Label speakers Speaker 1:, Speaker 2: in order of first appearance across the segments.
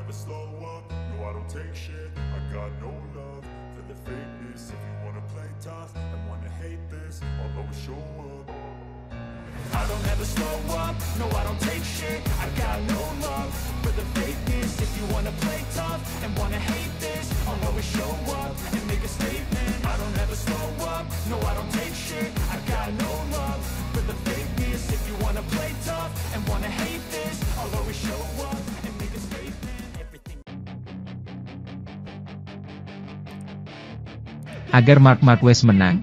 Speaker 1: never slow up, no I don't take shit. I got no love for the fakeness. If you wanna play tough and wanna hate this, I'll always show up. I don't ever slow up, no I don't take shit. I got no love for the fakeness. If you wanna play tough and wanna hate this, I'll always show up and make a statement. I don't ever slow up, no I don't take shit. I got no love for the fakeness. If you wanna play tough and wanna hate this, I'll always show up and make a statement. Everything.
Speaker 2: Agar Marc Marquez menang,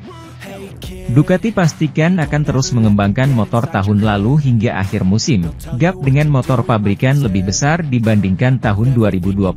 Speaker 2: Ducati pastikan akan terus mengembangkan motor tahun lalu hingga akhir musim. Gap dengan motor pabrikan lebih besar dibandingkan tahun 2023.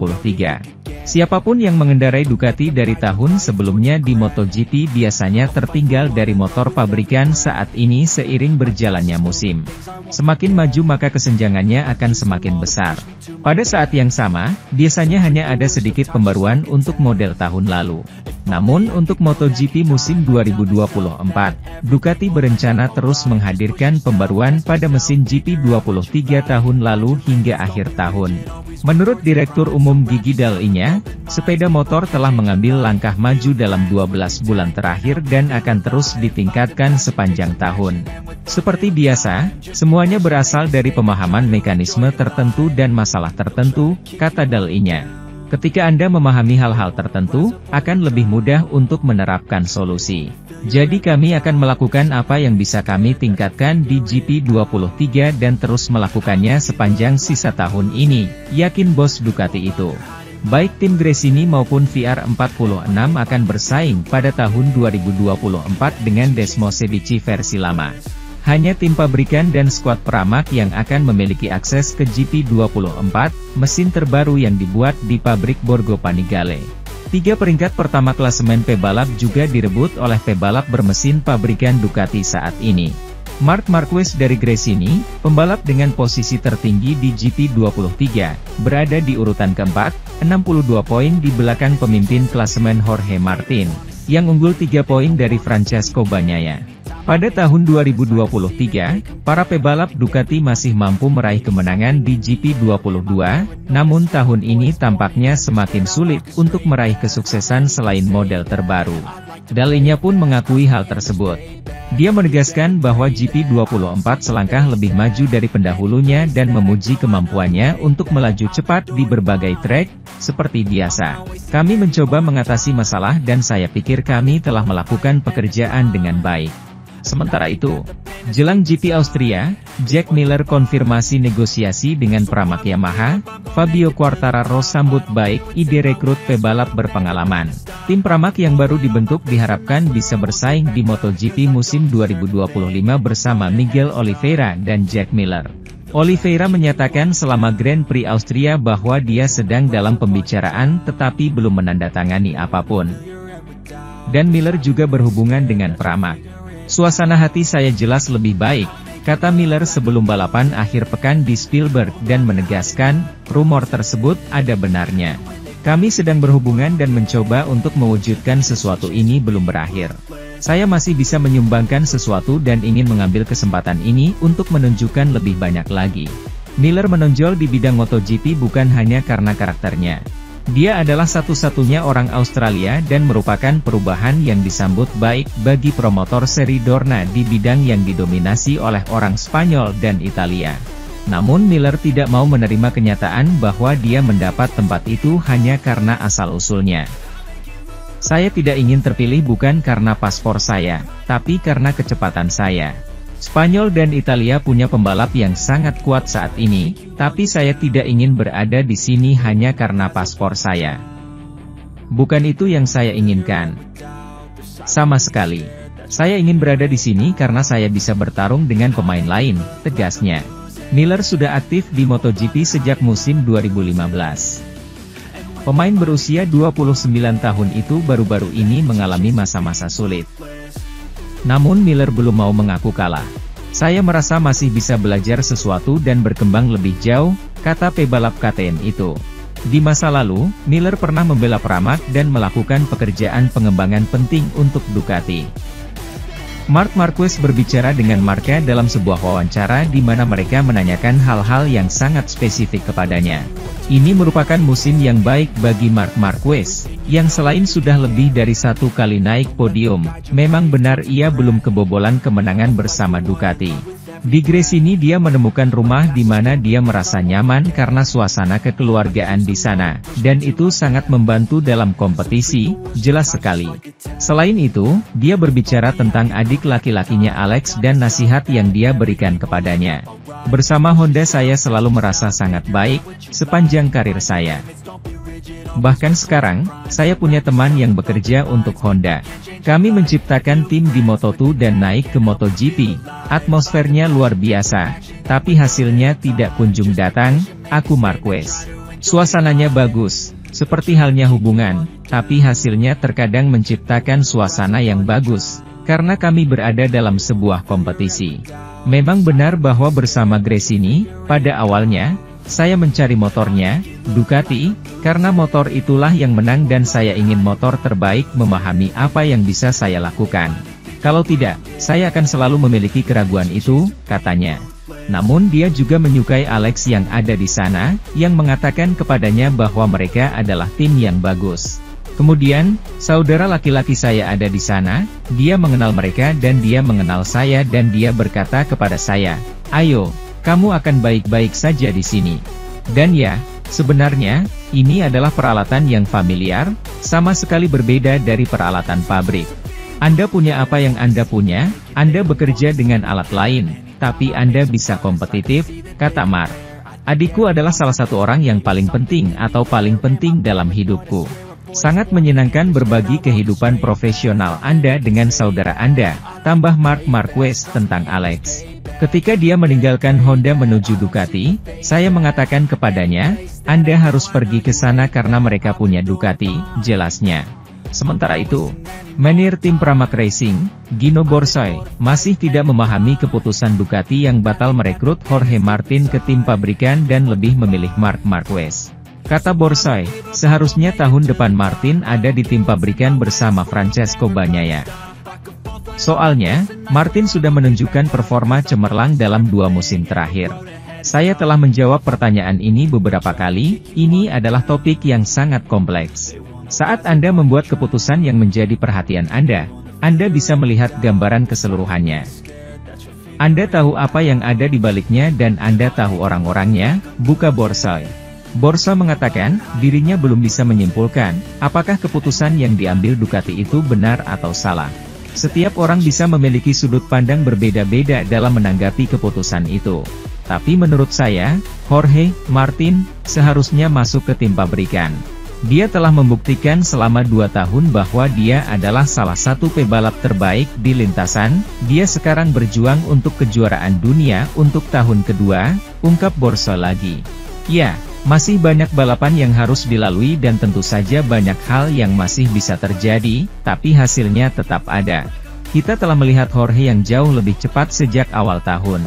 Speaker 2: Siapapun yang mengendarai Ducati dari tahun sebelumnya di MotoGP biasanya tertinggal dari motor pabrikan saat ini seiring berjalannya musim. Semakin maju maka kesenjangannya akan semakin besar. Pada saat yang sama, biasanya hanya ada sedikit pembaruan untuk model tahun lalu. Namun untuk MotoGP musim 2024, Ducati berencana terus menghadirkan pembaruan pada mesin GP23 tahun lalu hingga akhir tahun. Menurut Direktur Umum Gigi Dall'Igna, sepeda motor telah mengambil langkah maju dalam 12 bulan terakhir dan akan terus ditingkatkan sepanjang tahun. Seperti biasa, semuanya berasal dari pemahaman mekanisme tertentu dan masalah tertentu, kata Dall'Igna. Ketika Anda memahami hal-hal tertentu, akan lebih mudah untuk menerapkan solusi. Jadi kami akan melakukan apa yang bisa kami tingkatkan di GP23 dan terus melakukannya sepanjang sisa tahun ini, yakin bos Ducati itu. Baik tim Gresini maupun VR46 akan bersaing pada tahun 2024 dengan Desmosedici versi lama. Hanya tim pabrikan dan skuad Pramac yang akan memiliki akses ke GP24, mesin terbaru yang dibuat di pabrik Borgo Panigale. 3 peringkat pertama klasemen pebalap juga direbut oleh pebalap bermesin pabrikan Ducati saat ini. Marc Marquez dari Gresini, pembalap dengan posisi tertinggi di GP23, berada di urutan keempat, 62 poin di belakang pemimpin klasemen Jorge Martin, yang unggul 3 poin dari Francesco Bagnaia. Pada tahun 2023, para pebalap Ducati masih mampu meraih kemenangan di GP22, namun tahun ini tampaknya semakin sulit untuk meraih kesuksesan selain model terbaru. Dall'Igna pun mengakui hal tersebut. Dia menegaskan bahwa GP24 selangkah lebih maju dari pendahulunya dan memuji kemampuannya untuk melaju cepat di berbagai trek, seperti biasa. Kami mencoba mengatasi masalah dan saya pikir kami telah melakukan pekerjaan dengan baik. Sementara itu, jelang GP Austria, Jack Miller konfirmasi negosiasi dengan Pramac Yamaha. Fabio Quartararo sambut baik ide rekrut pebalap berpengalaman. Tim Pramac yang baru dibentuk diharapkan bisa bersaing di MotoGP musim 2025 bersama Miguel Oliveira dan Jack Miller. Oliveira menyatakan selama Grand Prix Austria bahwa dia sedang dalam pembicaraan tetapi belum menandatangani apapun. Dan Miller juga berhubungan dengan Pramac. Suasana hati saya jelas lebih baik, kata Miller sebelum balapan akhir pekan di Spielberg dan menegaskan, rumor tersebut ada benarnya. Kami sedang berhubungan dan mencoba untuk mewujudkan sesuatu ini belum berakhir. Saya masih bisa menyumbangkan sesuatu dan ingin mengambil kesempatan ini untuk menunjukkan lebih banyak lagi. Miller menonjol di bidang MotoGP bukan hanya karena karakternya. Dia adalah satu-satunya orang Australia dan merupakan perubahan yang disambut baik bagi promotor seri Dorna di bidang yang didominasi oleh orang Spanyol dan Italia. Namun Miller tidak mau menerima kenyataan bahwa dia mendapat tempat itu hanya karena asal-usulnya. Saya tidak ingin terpilih bukan karena paspor saya, tapi karena kecepatan saya. Spanyol dan Italia punya pembalap yang sangat kuat saat ini, tapi saya tidak ingin berada di sini hanya karena paspor saya. Bukan itu yang saya inginkan. Sama sekali. Saya ingin berada di sini karena saya bisa bertarung dengan pemain lain, tegasnya. Miller sudah aktif di MotoGP sejak musim 2015. Pemain berusia 29 tahun itu baru-baru ini mengalami masa-masa sulit. Namun Miller belum mau mengaku kalah. Saya merasa masih bisa belajar sesuatu dan berkembang lebih jauh, kata pebalap KTM itu. Di masa lalu, Miller pernah membela Pramac dan melakukan pekerjaan pengembangan penting untuk Ducati. Marc Marquez berbicara dengan Marca dalam sebuah wawancara di mana mereka menanyakan hal-hal yang sangat spesifik kepadanya. Ini merupakan musim yang baik bagi Marc Marquez, yang selain sudah lebih dari 1 kali naik podium, memang benar ia belum kebobolan kemenangan bersama Ducati. Di Gresini dia menemukan rumah di mana dia merasa nyaman karena suasana kekeluargaan di sana, dan itu sangat membantu dalam kompetisi, jelas sekali. Selain itu, dia berbicara tentang adik laki-lakinya Alex dan nasihat yang dia berikan kepadanya. Bersama Honda saya selalu merasa sangat baik, sepanjang karir saya. Bahkan sekarang, saya punya teman yang bekerja untuk Honda. Kami menciptakan tim di Moto2 dan naik ke MotoGP. Atmosfernya luar biasa, tapi hasilnya tidak kunjung datang, aku Marquez. Suasananya bagus, seperti halnya hubungan, tapi hasilnya terkadang menciptakan suasana yang bagus, karena kami berada dalam sebuah kompetisi. Memang benar bahwa bersama Gresini, pada awalnya, saya mencari motornya, Ducati, karena motor itulah yang menang dan saya ingin motor terbaik memahami apa yang bisa saya lakukan. Kalau tidak, saya akan selalu memiliki keraguan itu, katanya. Namun dia juga menyukai Alex yang ada di sana, yang mengatakan kepadanya bahwa mereka adalah tim yang bagus. Kemudian, saudara laki-laki saya ada di sana, dia mengenal mereka dan dia mengenal saya dan dia berkata kepada saya, "Ayo, kamu akan baik-baik saja di sini." Dan ya, sebenarnya, ini adalah peralatan yang familiar, sama sekali berbeda dari peralatan pabrik. Anda punya apa yang Anda punya, Anda bekerja dengan alat lain, tapi Anda bisa kompetitif, kata Marc. Adikku adalah salah satu orang yang paling penting atau paling penting dalam hidupku. Sangat menyenangkan berbagi kehidupan profesional Anda dengan saudara Anda, tambah Marc Marquez tentang Alex. Ketika dia meninggalkan Honda menuju Ducati, saya mengatakan kepadanya, Anda harus pergi ke sana karena mereka punya Ducati, jelasnya. Sementara itu, manajer tim Pramac Racing, Gino Borsoy, masih tidak memahami keputusan Ducati yang batal merekrut Jorge Martin ke tim pabrikan dan lebih memilih Marc Marquez. Kata Borsoy, seharusnya tahun depan Martin ada di tim pabrikan bersama Francesco Bagnaia. Soalnya, Martin sudah menunjukkan performa cemerlang dalam 2 musim terakhir. Saya telah menjawab pertanyaan ini beberapa kali, ini adalah topik yang sangat kompleks. Saat Anda membuat keputusan yang menjadi perhatian Anda bisa melihat gambaran keseluruhannya. Anda tahu apa yang ada di baliknya dan Anda tahu orang-orangnya, buka Borsoy. Borsoy mengatakan, dirinya belum bisa menyimpulkan, apakah keputusan yang diambil Ducati itu benar atau salah. Setiap orang bisa memiliki sudut pandang berbeda-beda dalam menanggapi keputusan itu. Tapi menurut saya, Jorge Martin seharusnya masuk ke tim pabrikan. Dia telah membuktikan selama 2 tahun bahwa dia adalah salah satu pebalap terbaik di lintasan, dia sekarang berjuang untuk kejuaraan dunia untuk tahun kedua, ungkap Borsoy lagi. Ya, masih banyak balapan yang harus dilalui dan tentu saja banyak hal yang masih bisa terjadi, tapi hasilnya tetap ada. Kita telah melihat Jorge yang jauh lebih cepat sejak awal tahun.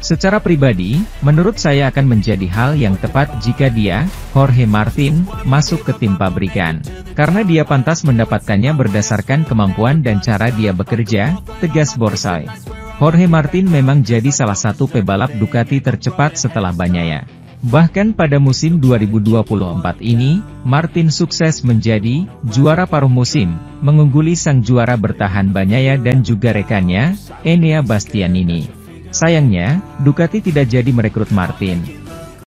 Speaker 2: Secara pribadi, menurut saya akan menjadi hal yang tepat jika dia, Jorge Martin, masuk ke tim pabrikan. Karena dia pantas mendapatkannya berdasarkan kemampuan dan cara dia bekerja, tegas Borsoy. Jorge Martin memang jadi salah satu pebalap Ducati tercepat setelah Bagnaia. Bahkan pada musim 2024 ini, Martin sukses menjadi juara paruh musim, mengungguli sang juara bertahan Bagnaia dan juga rekannya, Enea Bastianini. Sayangnya, Ducati tidak jadi merekrut Martin.